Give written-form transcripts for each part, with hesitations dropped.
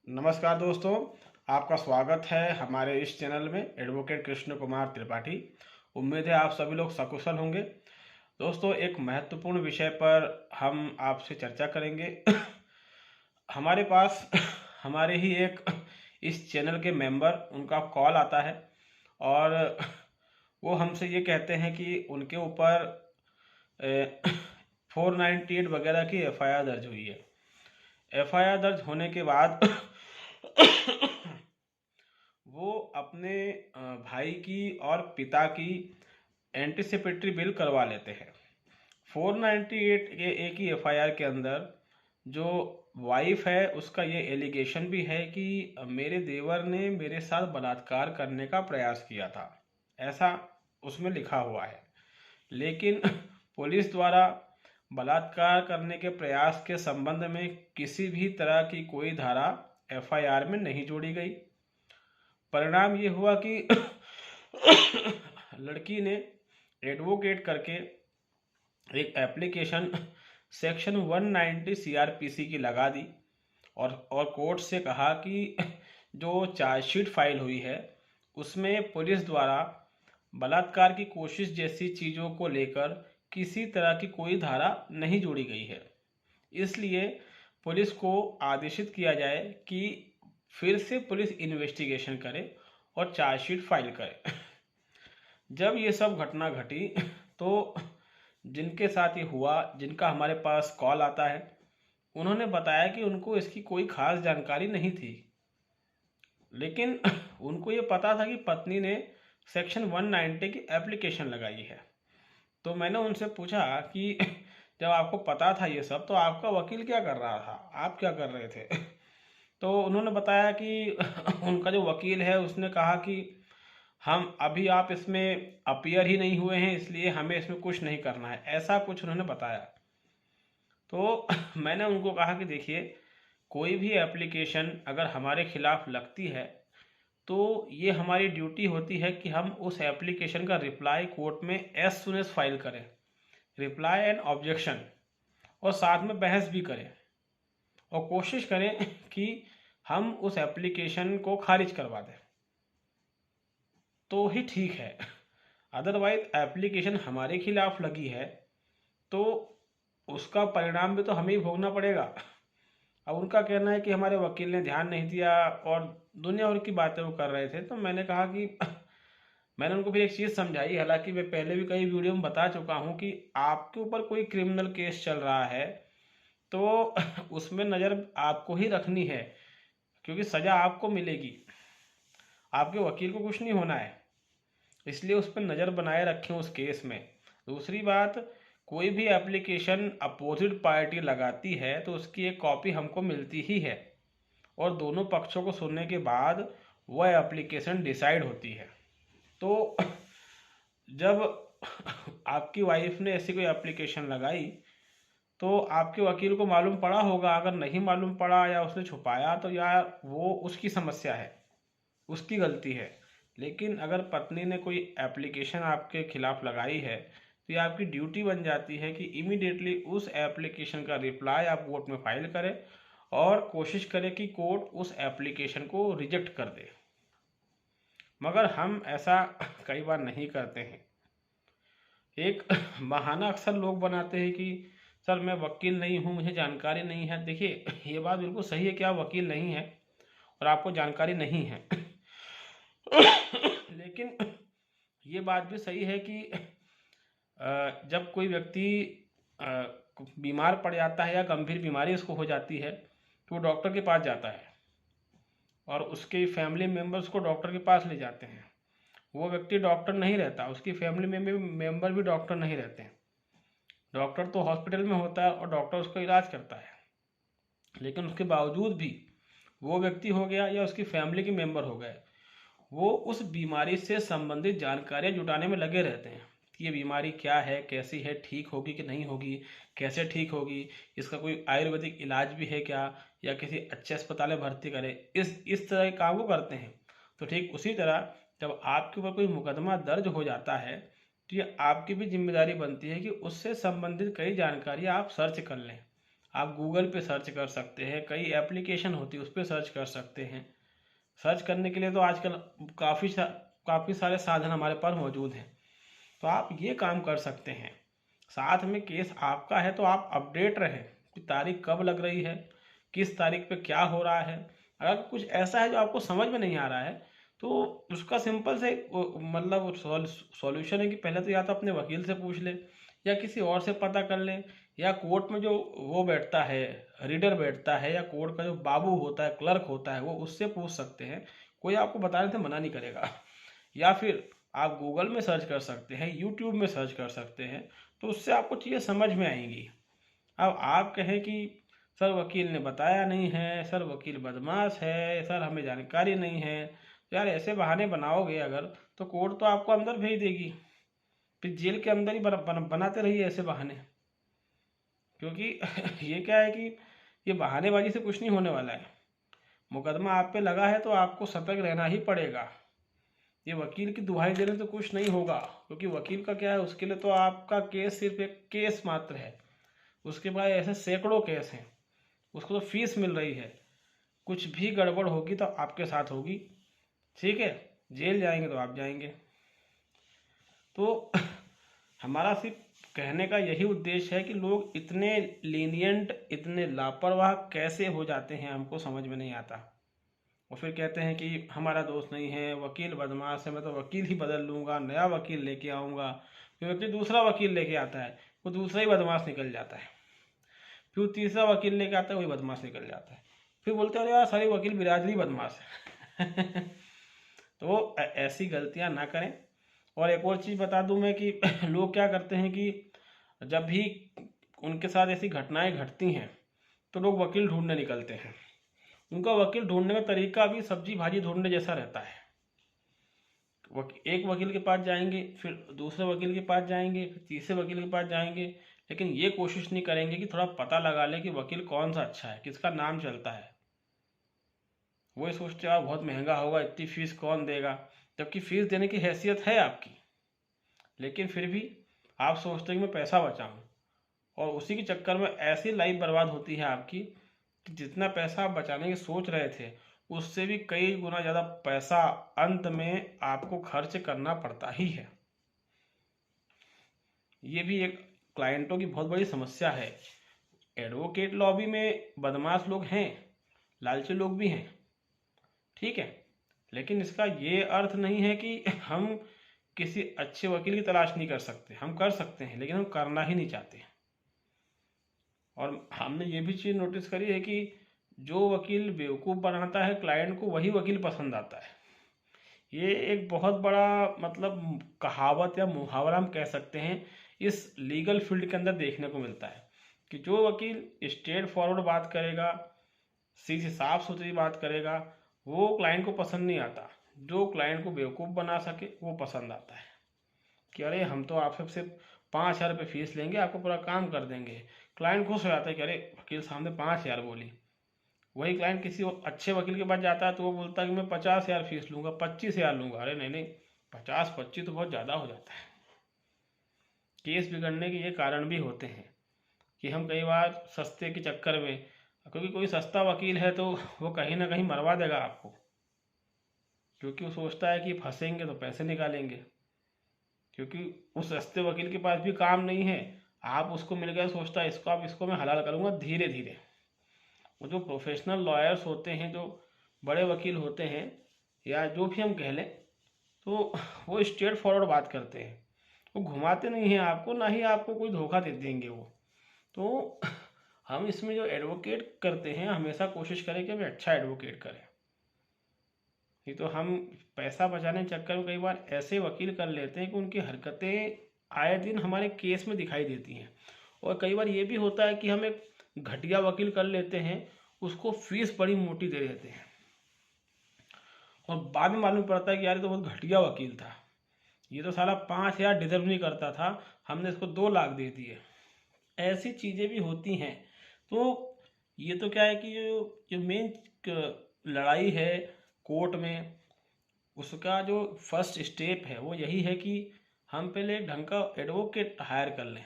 नमस्कार दोस्तों, आपका स्वागत है हमारे इस चैनल में एडवोकेट कृष्ण कुमार त्रिपाठी। उम्मीद है आप सभी लोग सकुशल होंगे। दोस्तों, एक महत्वपूर्ण विषय पर हम आपसे चर्चा करेंगे। हमारे पास हमारे ही एक इस चैनल के मेंबर उनका कॉल आता है और वो हमसे ये कहते हैं कि उनके ऊपर 498 वगैरह की एफआईआर दर्ज हुई है। एफआईआर दर्ज होने के बाद वो अपने भाई की और पिता की एंटीसिपेटरी बिल करवा लेते हैं। 498 के एक ही एफआईआर के अंदर जो वाइफ है उसका ये एलिगेशन भी है कि मेरे देवर ने मेरे साथ बलात्कार करने का प्रयास किया था, ऐसा उसमें लिखा हुआ है। लेकिन पुलिस द्वारा बलात्कार करने के प्रयास के संबंध में किसी भी तरह की कोई धारा एफआईआर में नहीं जोड़ी गई। परिणाम ये हुआ कि लड़की ने एडवोकेट करके एक एप्लीकेशन सेक्शन 190 सीआरपीसी की लगा दी और कोर्ट से कहा कि जो चार्जशीट फाइल हुई है उसमें पुलिस द्वारा बलात्कार की कोशिश जैसी चीज़ों को लेकर किसी तरह की कोई धारा नहीं जोड़ी गई है। इसलिए पुलिस को आदेशित किया जाए कि फिर से पुलिस इन्वेस्टिगेशन करे और चार्जशीट फाइल करे। जब ये सब घटना घटी तो जिनके साथ ये हुआ, जिनका हमारे पास कॉल आता है, उन्होंने बताया कि उनको इसकी कोई खास जानकारी नहीं थी, लेकिन उनको ये पता था कि पत्नी ने सेक्शन 190 की एप्लीकेशन लगाई है। तो मैंने उनसे पूछा कि जब आपको पता था ये सब तो आपका वकील क्या कर रहा था, आप क्या कर रहे थे? तो उन्होंने बताया कि उनका जो वकील है उसने कहा कि हम अभी आप इसमें अपीयर ही नहीं हुए हैं, इसलिए हमें इसमें कुछ नहीं करना है, ऐसा कुछ उन्होंने बताया। तो मैंने उनको कहा कि देखिए, कोई भी एप्लीकेशन अगर हमारे खिलाफ लगती है तो ये हमारी ड्यूटी होती है कि हम उस एप्लीकेशन का रिप्लाई कोर्ट में एज सुन एज फाइल करें, रिप्लाई एंड ऑब्जेक्शन, और साथ में बहस भी करें और कोशिश करें कि हम उस एप्लीकेशन को खारिज करवा दें तो ही ठीक है। अदरवाइज एप्लीकेशन हमारे खिलाफ लगी है तो उसका परिणाम भी तो हमें ही भोगना पड़ेगा। अब उनका कहना है कि हमारे वकील ने ध्यान नहीं दिया और दुनिया भर की बातें वो कर रहे थे। तो मैंने कहा कि मैंने उनको फिर एक चीज़ समझाई, हालांकि मैं पहले भी कई वीडियो में बता चुका हूँ कि आपके ऊपर कोई क्रिमिनल केस चल रहा है तो उसमें नज़र आपको ही रखनी है, क्योंकि सज़ा आपको मिलेगी, आपके वकील को कुछ नहीं होना है। इसलिए उस पर नज़र बनाए रखें उस केस में। दूसरी बात, कोई भी एप्लीकेशन अपोजिट पार्टी लगाती है तो उसकी एक कॉपी हमको मिलती ही है और दोनों पक्षों को सुनने के बाद वह एप्लीकेशन डिसाइड होती है। तो जब आपकी वाइफ ने ऐसी कोई एप्लीकेशन लगाई तो आपके वकील को मालूम पड़ा होगा। अगर नहीं मालूम पड़ा या उसने छुपाया तो यार वो उसकी समस्या है, उसकी गलती है। लेकिन अगर पत्नी ने कोई एप्लीकेशन आपके खिलाफ लगाई है तो ये आपकी ड्यूटी बन जाती है कि इमीडिएटली उस एप्लीकेशन का रिप्लाई आप कोर्ट में फाइल करें और कोशिश करें कि कोर्ट उस एप्लीकेशन को रिजेक्ट कर दे। मगर हम ऐसा कई बार नहीं करते हैं। एक बहाना अक्सर लोग बनाते हैं कि सर मैं वकील नहीं हूँ, मुझे जानकारी नहीं है। देखिए, ये बात बिल्कुल सही है कि आप वकील नहीं हैं और आपको जानकारी नहीं है। लेकिन ये बात भी सही है कि जब कोई व्यक्ति बीमार पड़ जाता है या गंभीर बीमारी उसको हो जाती है तो वो डॉक्टर के पास जाता है और उसके फैमिली मेम्बर्स को डॉक्टर के पास ले जाते हैं। वो व्यक्ति डॉक्टर नहीं रहता, उसकी फैमिली मेम्बर भी डॉक्टर नहीं रहते हैं। डॉक्टर तो हॉस्पिटल में होता है और डॉक्टर उसका इलाज करता है, लेकिन उसके बावजूद भी वो व्यक्ति हो गया या उसकी फैमिली के मेम्बर हो गए, वो उस बीमारी से संबंधित जानकारियाँ जुटाने में लगे रहते हैं कि ये बीमारी क्या है, कैसी है, ठीक होगी कि नहीं होगी, कैसे ठीक होगी, इसका कोई आयुर्वेदिक इलाज भी है क्या, या किसी अच्छे अस्पताल में भर्ती करें। इस तरह के काम वो करते हैं। तो ठीक उसी तरह जब आपके ऊपर कोई मुकदमा दर्ज हो जाता है तो ये आपकी भी जिम्मेदारी बनती है कि उससे संबंधित कई जानकारियाँ आप सर्च कर लें, आप गूगल पे सर्च कर सकते हैं, कई एप्लीकेशन होती है उस पर सर्च कर सकते हैं। सर्च करने के लिए तो आजकल काफ़ी सारे साधन हमारे पास मौजूद हैं। तो आप ये काम कर सकते हैं। साथ में केस आपका है तो आप अपडेट रहें कि तारीख कब लग रही है, किस तारीख पे क्या हो रहा है। अगर कुछ ऐसा है जो आपको समझ में नहीं आ रहा है तो उसका सिंपल से मतलब सॉल्यूशन है कि पहले तो या तो अपने वकील से पूछ ले या किसी और से पता कर ले, या कोर्ट में जो वो बैठता है, रीडर बैठता है, या कोर्ट का जो बाबू होता है, क्लर्क होता है, वो उससे पूछ सकते हैं। कोई आपको बताने से मना नहीं करेगा। या फिर आप गूगल में सर्च कर सकते हैं, यूट्यूब में सर्च कर सकते हैं, तो उससे आपको चीज़ें समझ में आएंगी। अब आप कहें कि सर वकील ने बताया नहीं है, सर वकील बदमाश है, सर हमें जानकारी नहीं है, तो यार ऐसे बहाने बनाओगे अगर तो कोर्ट तो आपको अंदर भेज देगी। फिर जेल के अंदर ही बनाते रहिए ऐसे बहाने, क्योंकि ये क्या है कि ये बहानेबाजी से कुछ नहीं होने वाला है। मुकदमा आप पे लगा है तो आपको सतर्क रहना ही पड़ेगा। ये वकील की दुहाई देने तो कुछ नहीं होगा, क्योंकि वकील का क्या है, उसके लिए तो आपका केस सिर्फ एक केस मात्र है, उसके बाद ऐसे सैकड़ों केस हैं, उसको तो फीस मिल रही है। कुछ भी गड़बड़ होगी तो आपके साथ होगी, ठीक है। जेल जाएंगे तो आप जाएंगे। तो हमारा सिर्फ कहने का यही उद्देश्य है कि लोग इतने लीनियंट, इतने लापरवाह कैसे हो जाते हैं, हमको समझ में नहीं आता। और फिर कहते हैं कि हमारा दोस्त नहीं है, वकील बदमाश है, मैं तो वकील ही बदल लूँगा, नया वकील लेके आऊँगा। फिर व्यक्ति दूसरा वकील लेके आता है, वो दूसरा ही बदमाश निकल जाता है। फिर तीसरा वकील लेके आता है, वही बदमाश निकल जाता है। फिर बोलते हैं अरे यार सारी वकील बिरादरी बदमाश है। तो ऐसी गलतियां ना करें। और एक और चीज़ बता दूं मैं कि लोग क्या करते हैं कि जब भी उनके साथ ऐसी घटनाएं घटती हैं तो लोग वकील ढूंढने निकलते हैं। उनका वकील ढूंढने का तरीका भी सब्जी भाजी ढूंढने जैसा रहता है। एक वकील के पास जाएंगे, फिर दूसरे वकील के पास जाएंगे, फिर तीसरे वकील के पास जाएंगे, लेकिन ये कोशिश नहीं करेंगे कि थोड़ा पता लगा ले कि वकील कौन सा अच्छा है, किसका नाम चलता है। वो सोचते हैं बहुत महंगा होगा, इतनी फीस कौन देगा, जबकि फीस देने की हैसियत है आपकी, लेकिन फिर भी आप सोचते हैं कि मैं पैसा बचाऊं, और उसी के चक्कर में ऐसी लाइफ बर्बाद होती है आपकी कि जितना पैसा आप बचाने की सोच रहे थे उससे भी कई गुना ज़्यादा पैसा अंत में आपको खर्च करना पड़ता ही है। ये भी एक क्लाइंटों की बहुत बड़ी समस्या है। एडवोकेट लॉबी में बदमाश लोग हैं, लालची लोग भी हैं, ठीक है, लेकिन इसका ये अर्थ नहीं है कि हम किसी अच्छे वकील की तलाश नहीं कर सकते। हम कर सकते हैं, लेकिन हम करना ही नहीं चाहते। और हमने ये भी चीज़ नोटिस करी है कि जो वकील बेवकूफ़ बनाता है क्लाइंट को, वही वकील पसंद आता है। ये एक बहुत बड़ा मतलब कहावत या मुहावरा हम कह सकते हैं, इस लीगल फील्ड के अंदर देखने को मिलता है कि जो वकील स्ट्रेट फॉरवर्ड बात करेगा, सीधी साफ सुथरी बात करेगा, वो क्लाइंट को पसंद नहीं आता। जो क्लाइंट को बेवकूफ़ बना सके वो पसंद आता है कि अरे हम तो आपसे सिर्फ 5,000 रुपये फीस लेंगे, आपको पूरा काम कर देंगे। क्लाइंट खुश हो जाता है कि अरे वकील सामने 5,000 बोली। वही क्लाइंट किसी अच्छे वकील के पास जाता है तो वो बोलता है कि मैं 50,000 फीस लूँगा, 25,000 लूँगा। अरे नहीं नहीं, 50-25 तो बहुत ज़्यादा हो जाता है। केस बिगड़ने के ये कारण भी होते हैं कि हम कई बार सस्ते के चक्कर में, क्योंकि कोई सस्ता वकील है तो वो कहीं ना कहीं मरवा देगा आपको, क्योंकि वो सोचता है कि फंसेंगे तो पैसे निकालेंगे। क्योंकि उस सस्ते वकील के पास भी काम नहीं है, आप उसको मिल गए, सोचता है इसको अब इसको मैं हलाल करूँगा धीरे धीरे। वो जो प्रोफेशनल लॉयर्स होते हैं, जो बड़े वकील होते हैं, या जो भी हम कह लें, तो वो स्ट्रेट फॉरवर्ड बात करते हैं। वो घुमाते नहीं हैं आपको, ना ही आपको कोई धोखा दे देंगे वो। तो हम इसमें जो एडवोकेट करते हैं हमेशा कोशिश करें कि हमें अच्छा एडवोकेट करें। नहीं तो हम पैसा बचाने के चक्कर में कई बार ऐसे वकील कर लेते हैं कि उनकी हरकतें आए दिन हमारे केस में दिखाई देती हैं। और कई बार ये भी होता है कि हम एक घटिया वकील कर लेते हैं, उसको फीस बड़ी मोटी दे देते हैं, और बाद में मालूम पड़ता है कि यार ये तो बहुत घटिया वकील था, ये तो साला 5,000 डिजर्व नहीं करता था, हमने इसको 2 लाख दे दिए। ऐसी चीज़ें भी होती हैं। तो ये तो क्या है कि जो जो मेन लड़ाई है कोर्ट में, उसका जो फर्स्ट स्टेप है वो यही है कि हम पहले ढंग का एडवोकेट हायर कर लें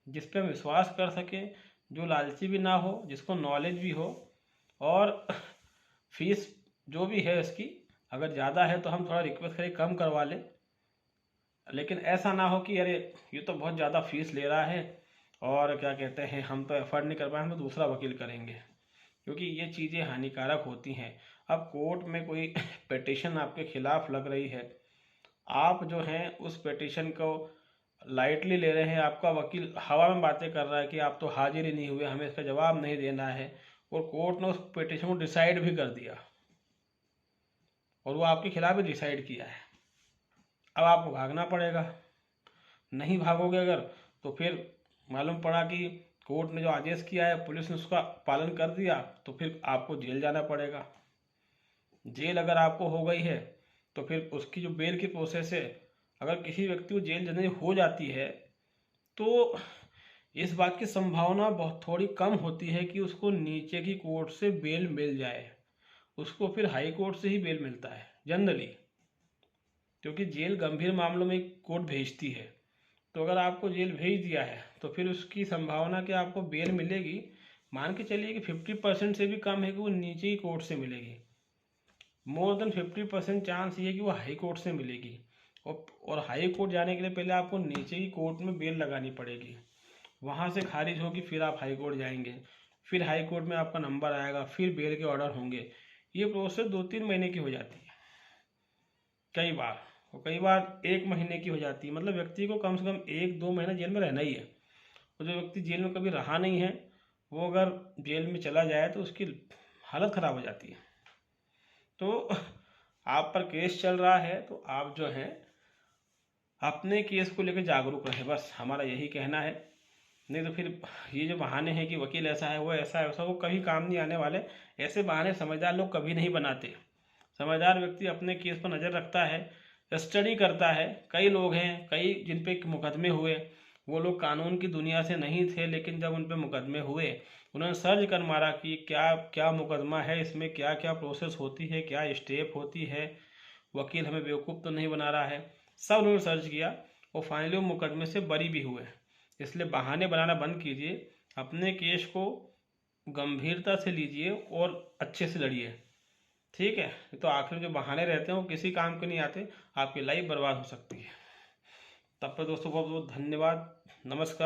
जिस पे हम विश्वास कर सकें, जो लालची भी ना हो, जिसको नॉलेज भी हो, और फीस जो भी है इसकी अगर ज़्यादा है तो हम थोड़ा रिक्वेस्ट करें कम करवा लें। लेकिन ऐसा ना हो कि अरे ये तो बहुत ज़्यादा फीस ले रहा है और क्या कहते हैं हम तो एफर्ट नहीं कर पाए, हम तो दूसरा वकील करेंगे, क्योंकि ये चीज़ें हानिकारक होती हैं। अब कोर्ट में कोई पिटीशन आपके खिलाफ लग रही है, आप जो हैं उस पिटीशन को लाइटली ले रहे हैं, आपका वकील हवा में बातें कर रहा है कि आप तो हाजिर ही नहीं हुए, हमें इसका जवाब नहीं देना है, और कोर्ट ने उस पिटीशन को डिसाइड भी कर दिया और वो आपके खिलाफ ही डिसाइड किया है। अब आपको भागना पड़ेगा, नहीं भागोगे अगर तो फिर मालूम पड़ा कि कोर्ट ने जो आदेश किया है पुलिस ने उसका पालन कर दिया तो फिर आपको जेल जाना पड़ेगा। जेल अगर आपको हो गई है तो फिर उसकी जो बेल की प्रोसेस है, अगर किसी व्यक्ति को जेल जनरली हो जाती है तो इस बात की संभावना बहुत थोड़ी कम होती है कि उसको नीचे की कोर्ट से बेल मिल जाए। उसको फिर हाई कोर्ट से ही बेल मिलता है जनरली, क्योंकि जेल गंभीर मामलों में कोर्ट भेजती है। तो अगर आपको जेल भेज दिया है तो फिर उसकी संभावना कि आपको बेल मिलेगी, मान के चलिए कि 50% से भी कम है कि वो नीचे ही कोर्ट से मिलेगी। मोर देन 50% चांस ये है कि वो हाई कोर्ट से मिलेगी, और हाई कोर्ट जाने के लिए पहले आपको नीचे ही कोर्ट में बेल लगानी पड़ेगी, वहाँ से खारिज होगी फिर आप हाई कोर्ट जाएंगे, फिर हाई कोर्ट में आपका नंबर आएगा, फिर बेल के ऑर्डर होंगे। ये प्रोसेस 2-3 महीने की हो जाती है कई बार, और कई बार 1 महीने की हो जाती है। मतलब व्यक्ति को कम से कम 1-2 महीना जेल में रहना ही है। और जो व्यक्ति जेल में कभी रहा नहीं है वो अगर जेल में चला जाए तो उसकी हालत ख़राब हो जाती है। तो आप पर केस चल रहा है तो आप जो है अपने केस को लेकर जागरूक रहे, बस हमारा यही कहना है। नहीं तो फिर ये जो बहाने हैं कि वकील ऐसा है वो ऐसा है वैसा, वो कभी काम नहीं आने वाले। ऐसे बहाने समझदार लोग कभी नहीं बनाते। समझदार व्यक्ति अपने केस पर नज़र रखता है, स्टडी करता है। कई लोग हैं, कई जिन पे मुकदमे हुए, वो लोग कानून की दुनिया से नहीं थे, लेकिन जब उन पे मुकदमे हुए उन्होंने सर्च कर मारा कि क्या क्या मुकदमा है, इसमें क्या क्या प्रोसेस होती है, क्या स्टेप होती है, वकील हमें बेवकूफ़ तो नहीं बना रहा है। सब उन्होंने सर्च किया और फाइनली वो मुकदमे से बरी भी हुए। इसलिए बहाने बनाना बंद कीजिए, अपने केस को गंभीरता से लीजिए और अच्छे से लड़िए, ठीक है। तो आखिर जो बहाने रहते हैं वो किसी काम के नहीं आते, आपकी लाइफ बर्बाद हो सकती है। तब पर दोस्तों बहुत बहुत धन्यवाद, नमस्कार।